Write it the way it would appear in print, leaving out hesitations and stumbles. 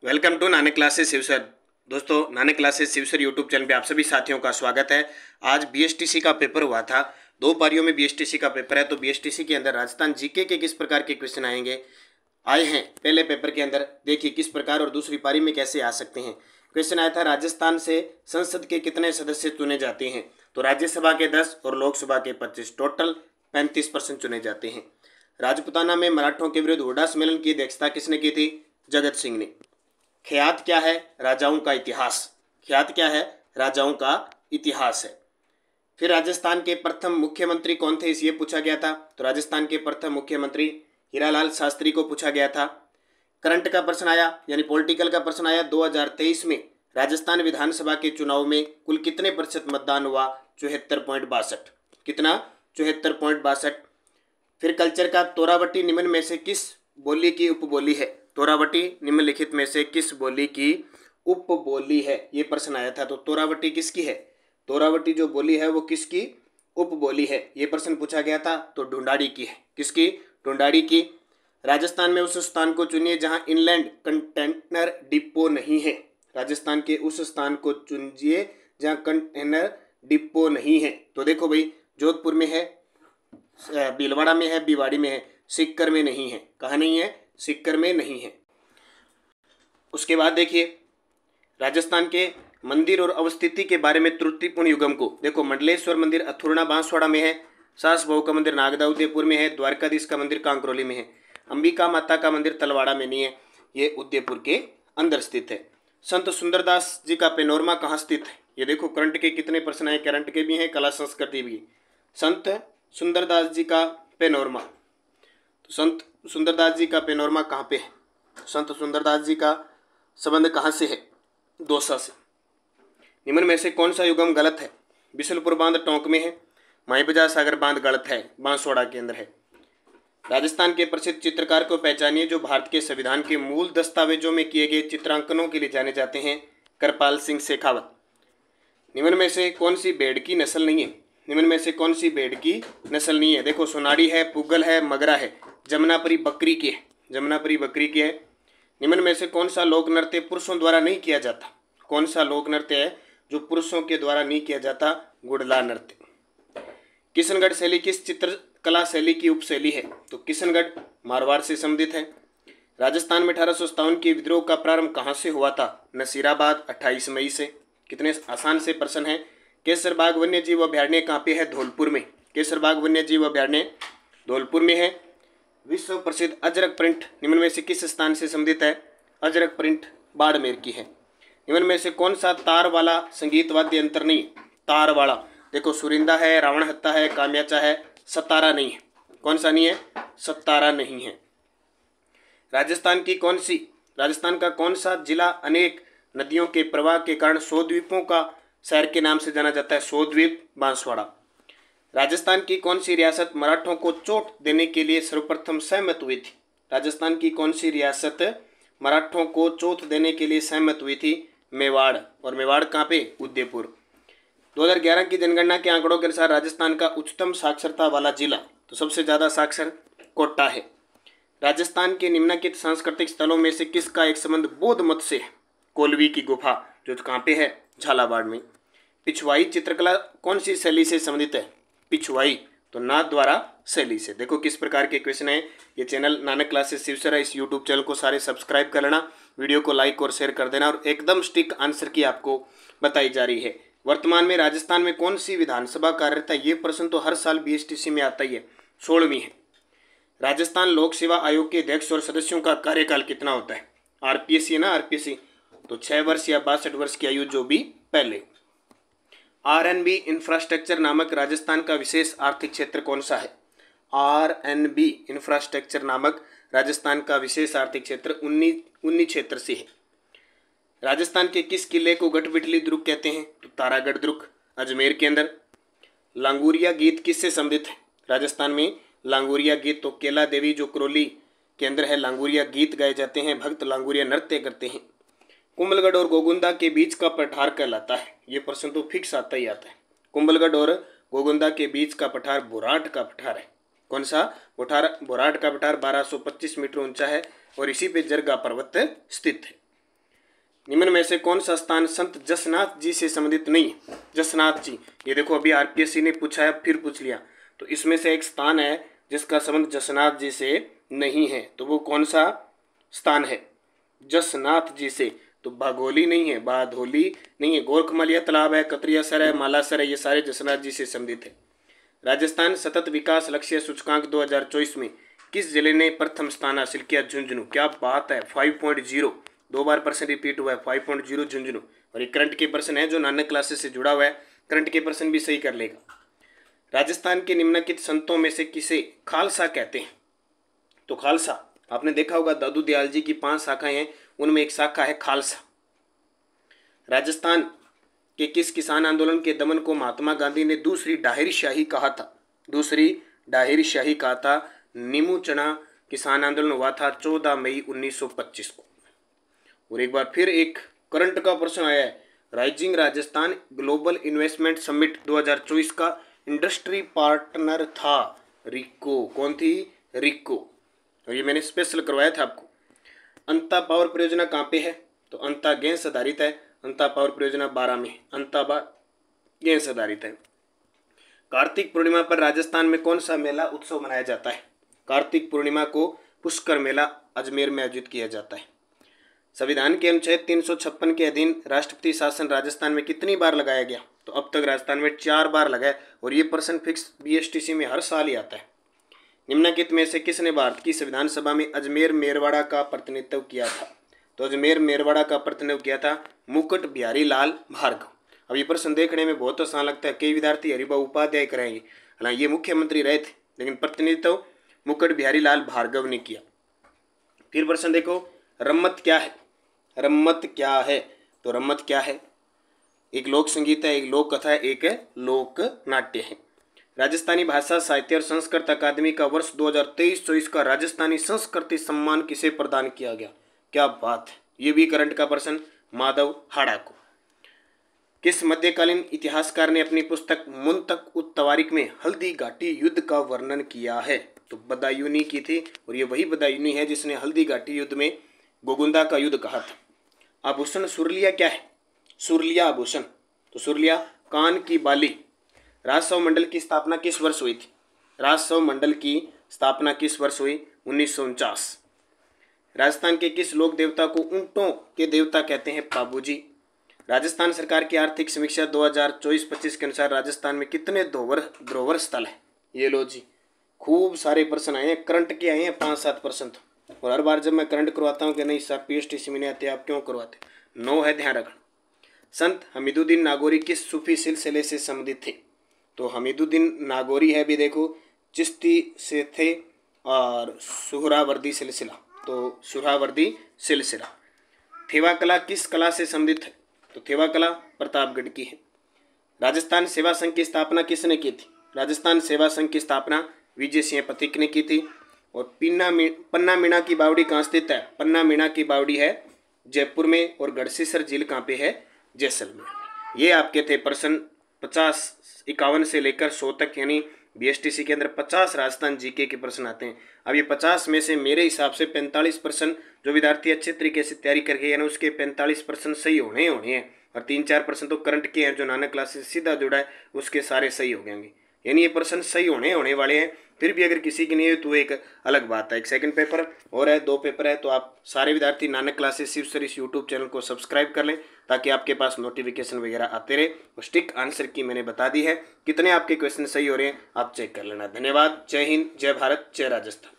Welcome to Nanak classes Shiv sir. दोस्तों, Nanak classes Shiv sir YouTube channel पे आप सभी साथियों का स्वागत है। आज बीएसटीसी का पेपर हुआ था। 2 पारियों में बीएसटीसी का पेपर है। तो बीएसटीसी के अंदर राजस्थान जीके के किस प्रकार के क्वेश्चन आए हैं पहले पेपर के अंदर, देखिए किस प्रकार, और दूसरी पारी में कैसे आ सकते हैं। क्वेश्चन आया था, राजस्थान से संसद के कितने सदस्य चुने जाते हैं। तो राज्यसभा के 10 और लोकसभा के 25, टोटल 35% चुने जाते हैं। राजपुताना में मराठों के विरुद्ध हुड्डा सम्मेलन की अध्यक्षता किसने की थी? जगत सिंह ने। ख्यात क्या है? राजाओं का इतिहास। ख्यात क्या है? राजाओं का इतिहास है। फिर राजस्थान के प्रथम मुख्यमंत्री कौन थे, इस ये पूछा गया था। तो राजस्थान के प्रथम मुख्यमंत्री हीरालाल शास्त्री को पूछा गया था। करंट का प्रश्न आया, यानी पॉलिटिकल का प्रश्न आया, 2023 में राजस्थान विधानसभा के चुनाव में कुल कितने प्रतिशत मतदान हुआ? 74.62। कितना? 74.62। फिर कल्चर का, तोरावटी निम्न में से किस बोली की उपबोली है? तोरावटी निम्नलिखित में से किस बोली की उपबोली है? ये प्रश्न आया था। तो तोरावटी किसकी है? तोरावटी जो बोली है वो किसकी उपबोली है? ये प्रश्न पूछा गया था। तो ढूंढाड़ी की है। किसकी? ढूंढाड़ी की। राजस्थान में उस स्थान को चुनिए जहां इनलैंड कंटेनर डिपो नहीं है। राजस्थान के उस स्थान को चुनिए जहां कंटेनर डिपो नहीं है। तो देखो भाई, जोधपुर में है, भीलवाड़ा में है, भिवाड़ी में है, सीकर में नहीं है। कहाँ नहीं है? सीकर में नहीं है। उसके बाद देखिए, राजस्थान के मंदिर और अवस्थिति के बारे में त्रुटिपूर्ण युगम को देखो। मंडलेश्वर मंदिर अथुर्णा बांसवाड़ा में है। सास बहू का मंदिर नागदा उदयपुर में है। द्वारकाधीश का मंदिर कांकरोली में है। अंबिका माता का मंदिर तलवाड़ा में नहीं है, ये उदयपुर के अंदर स्थित है। संत सुंदरदास जी का पेनोरमा कहाँ स्थित है? ये देखो, करंट के कितने प्रश्न है, करंट के भी हैं, कला संस्कृति भी। संत सुंदरदास जी का पेनोरमा, तो संत सुंदरदास जी का पेनोरमा कहाँ पे है? संत सुंदरदास जी का संबंध कहाँ से है? दौसा से। निम्न में से कौन सा युगम गलत है? बिशलपुर बांध टोंक में है। माईबजा सागर बांध गलत है, बांसवाड़ा के अंदर है। राजस्थान के प्रसिद्ध चित्रकार को पहचानिए जो भारत के संविधान के मूल दस्तावेजों में किए गए चित्रांकनों के लिए जाने जाते हैं। कृपाल सिंह शेखावत। निम्न में से कौन सी भेड़ की नस्ल नहीं है? निम्न में से कौन सी भेड़ की नस्ल नहीं है? देखो, सोनाड़ी है, पुगल है, मगरा है, जमुनापरी बकरी की है। जमुनापरी बकरी की है। निम्न में से कौन सा लोक नृत्य पुरुषों द्वारा नहीं किया जाता? कौन सा लोक नृत्य है जो पुरुषों के द्वारा नहीं किया जाता? गुड़ला नृत्य। किशनगढ़ शैली किस चित्रकला शैली की उपशैली है? तो किशनगढ़ मारवाड़ से संबंधित है। राजस्थान में 1857 के विद्रोह का प्रारंभ कहाँ से हुआ था? नसीराबाद, 28 मई से। कितने आसान से प्रश्न है। केसरबाग वन्य जीव अभ्यारण्य कहाँ पे है? धौलपुर में। केसरबाग वन्य जीव अभ्यारण्य धौलपुर में है। विश्व प्रसिद्ध अजरक प्रिंट निम्न में से किस स्थान से संबंधित है? अजरक प्रिंट बाड़मेर की है। निम्न में से कौन सा तार वाला संगीत वाद्य यंत्र नहीं? तार वाला, देखो, सुरिंदा है, रावण हत्ता है, काम्याचा है, सतारा नहीं है। कौन सा नहीं है? सतारा नहीं है। राजस्थान का कौन सा जिला अनेक नदियों के प्रवाह के कारण 100 द्वीपों का शहर के नाम से जाना जाता है? 100 द्वीप, बांसवाड़ा। राजस्थान की कौन सी रियासत मराठों को चोट देने के लिए सर्वप्रथम सहमत हुई थी? राजस्थान की कौन सी रियासत मराठों को चोट देने के लिए सहमत हुई थी? मेवाड़। और मेवाड़ कहाँ पे? उदयपुर। 2011 की जनगणना के आंकड़ों के अनुसार राजस्थान का उच्चतम साक्षरता वाला जिला, तो सबसे ज़्यादा साक्षर कोटा है। राजस्थान के निम्नलिखित सांस्कृतिक स्थलों में से किसका एक संबंध बौद्ध मत से है? कोलवी की गुफा, जो कहाँ पे है? झालावाड़ में। पिछवाई चित्रकला कौन सी शैली से संबंधित है? पिछवाई, तो नाथ द्वारा शैली से। देखो किस प्रकार के क्वेश्चन है। ये चैनल नानक क्लासेस शिवसर है। इस यूट्यूब चैनल को सारे सब्सक्राइब कर लेना, वीडियो को लाइक और शेयर कर देना, और एकदम स्टिक आंसर की आपको बताई जा रही है। वर्तमान में राजस्थान में कौन सी विधानसभा कार्यरत है? ये प्रश्न तो हर साल बीएसटीसी में आता ही है, 16वीं है। राजस्थान लोक सेवा आयोग के अध्यक्ष और सदस्यों का कार्यकाल कितना होता है? आरपीएससी है ना, आरपीएससी, तो 6 वर्ष या 62 वर्ष की आयु, जो भी पहले। आरएनबी इंफ्रास्ट्रक्चर नामक राजस्थान का विशेष आर्थिक क्षेत्र कौन सा है? आरएनबी इंफ्रास्ट्रक्चर नामक राजस्थान का विशेष आर्थिक क्षेत्र 19 क्षेत्र से है। राजस्थान के किस किले को गढ़बिटली दुर्ग कहते हैं? तो तारागढ़ दुर्ग, अजमेर के अंदर। लांगुरिया गीत किससे संबंधित है? राजस्थान में लांगुरिया गीत, तो केला देवी जो करौली के अंदर है, लांगुरिया गीत गाए जाते हैं, भक्त लांगुरिया नृत्य करते हैं। कुंभलगढ़ और गोगुंदा के बीच का पठार कहलाता है? ये प्रश्न तो फिक्स आता ही आता है। कुंभलगढ़ और गोगुंदा के बीच का पठार बोराट का पठार है। कौन सा बोराट का पठार? 1225 मीटर ऊंचा है और इसी पे जरगा पर्वत स्थित है। निम्न में से कौन सा स्थान संत जसनाथ जी से संबंधित नहीं है? जसनाथ जी, ये देखो अभी आरपीएससी ने पूछा है, फिर पूछ लिया, तो इसमें से एक स्थान है जिसका संबंध जसनाथ जी से नहीं है, तो वो कौन सा स्थान है जसनाथ जी से? तो बाघोली नहीं है, बाधोली नहीं है, गोरखमलिया तालाब है, कतरियासर है, मालासर है, ये सारे जसनाथ जी से संबंधित है। राजस्थान सतत विकास लक्ष्य सूचकांक 2024 में किस जिले ने प्रथम स्थान हासिल किया? झुंझुनू। क्या बात है, 5.0 दो बार प्रश्न रिपीट हुआ है, 5.0 झुंझुनू। और ये करंट के प्रश्न है जो नानक क्लासेस से जुड़ा हुआ है, करंट के प्रश्न भी सही कर लेगा। राजस्थान के निम्नलिखित संतों में से किसे खालसा कहते हैं? तो खालसा, आपने देखा होगा दादू दयाल जी की 5 शाखाएं हैं, उनमें एक शाखा है खालसा। राजस्थान के किस किसान आंदोलन के दमन को महात्मा गांधी ने दूसरी डाहिर शाही कहा था? दूसरी डाहिर शाही कहा था। नीमू चना किसान आंदोलन हुआ था 14 मई 1925 को। और एक बार फिर एक करंट का प्रश्न आया है, rising Rajasthan global investment summit 2024 का इंडस्ट्री पार्टनर था रिको। कौन थी? रिको। और ये मैंने स्पेशल करवाया था आपको। अंता पावर परियोजना कहाँ पे है? तो अंता गैस आधारित है, अंता पावर परियोजना 12 में, अंता गैस आधारित है। कार्तिक पूर्णिमा पर राजस्थान में कौन सा मेला उत्सव मनाया जाता है? कार्तिक पूर्णिमा को पुष्कर मेला अजमेर में आयोजित किया जाता है। संविधान के अनुच्छेद 356 के अधीन राष्ट्रपति शासन राजस्थान में कितनी बार लगाया गया? तो अब तक राजस्थान में 4 बार लगा है, और ये प्रश्न फिक्स बीएसटीसी में हर साल ही आता है। निम्नलिखित में से किसने भारत की संविधान सभा में अजमेर मेरवाड़ा का प्रतिनिधित्व किया था? तो अजमेर मेरवाड़ा का प्रतिनिधित्व किया था मुकुट बिहारी लाल भार्गव। अब ये प्रश्न देखने में बहुत आसान लगता है, कई विद्यार्थी हरिभाऊ उपाध्याय कराएंगे, हालांकि ये मुख्यमंत्री रहे थे, लेकिन प्रतिनिधित्व मुकुट बिहारी लाल भार्गव ने किया। फिर प्रश्न देखो, रम्मत क्या है? रम्मत क्या है? तो रम्मत क्या है? एक लोक संगीत है, एक लोक कथा है, एक लोक नाट्य है। राजस्थानी भाषा साहित्य और संस्कृत अकादमी का वर्ष 2023-24 का राजस्थानी संस्कृति सम्मान किसे प्रदान किया गया? क्या बात है, ये भी करंट का प्रश्न, माधव हाड़ा को। किस मध्यकालीन इतिहासकार ने अपनी पुस्तक मुंतक उत तवारीख में हल्दी घाटी युद्ध का वर्णन किया है? तो बदायूनी की थी, और ये वही बदायूनी है जिसने हल्दी घाटी युद्ध में गोगुंदा का युद्ध कहा था। आभूषण सुरलिया क्या है? सुरलिया आभूषण, तो सुरलिया कान की बाली। राजसव मंडल की स्थापना किस वर्ष हुई थी? राजसव मंडल की स्थापना किस वर्ष हुई? 1949। राजस्थान के किस लोक देवता को ऊंटों के देवता कहते हैं? पाबूजी। राजस्थान सरकार की आर्थिक समीक्षा 2024-25 के अनुसार राजस्थान में कितने धरोहर स्थल है? ये लो जी, खूब सारे प्रश्न आए हैं, करंट के आए हैं 5-7 प्रश्न तो। और हर बार जब मैं करंट करवाता हूँ कि नहीं सर पीएचटीसी में नहीं आते, आप क्यों करवाते? 9 है, ध्यान रखना। संत हमीदुद्दीन नागौरी किस सूफी सिलसिले से संबंधित थे? तो हमीदुद्दीन नागौरी है भी देखो चिश्ती से थे, और सुहरावर्दी सिलसिला, तो सुहरावर्दी सिलसिला। थेवा कला किस कला से संबंधित है? तो थेवा कला प्रतापगढ़ की है। राजस्थान सेवा संघ की स्थापना किसने की थी? राजस्थान सेवा संघ की स्थापना विजय सिंह पथिक ने की थी। और पन्ना मीणा की बावड़ी कहाँ स्थित है? पन्ना मीणा की बावड़ी है जयपुर में, और गढ़सीसर झील कहाँ पे है? जैसलमेर। ये आपके थे प्रश्न 51 से लेकर 100 तक, यानी बीएसटीसी के अंदर 50 राजस्थान जीके के प्रश्न आते हैं। अब ये 50 में से मेरे हिसाब से 45% जो विद्यार्थी अच्छे तरीके से तैयारी करके, यानी उसके 45% सही होने हैं, और 3-4% तो करंट के हैं जो नानक क्लासेस से सीधा जुड़ा है, उसके सारे सही हो जाएंगे। यानी ये प्रश्न सही होने वाले हैं। फिर भी अगर किसी की नहीं है तो एक अलग बात है। एक सेकंड पेपर और है, 2 पेपर है, तो आप सारे विद्यार्थी नानक क्लासेस सिर्फ सर इस यूट्यूब चैनल को सब्सक्राइब कर लें, ताकि आपके पास नोटिफिकेशन वगैरह आते रहे। और स्टिक आंसर की मैंने बता दी है, कितने आपके क्वेश्चन सही हो रहे हैं आप चेक कर लेना। धन्यवाद। जय हिंद, जय भारत, जय राजस्थान।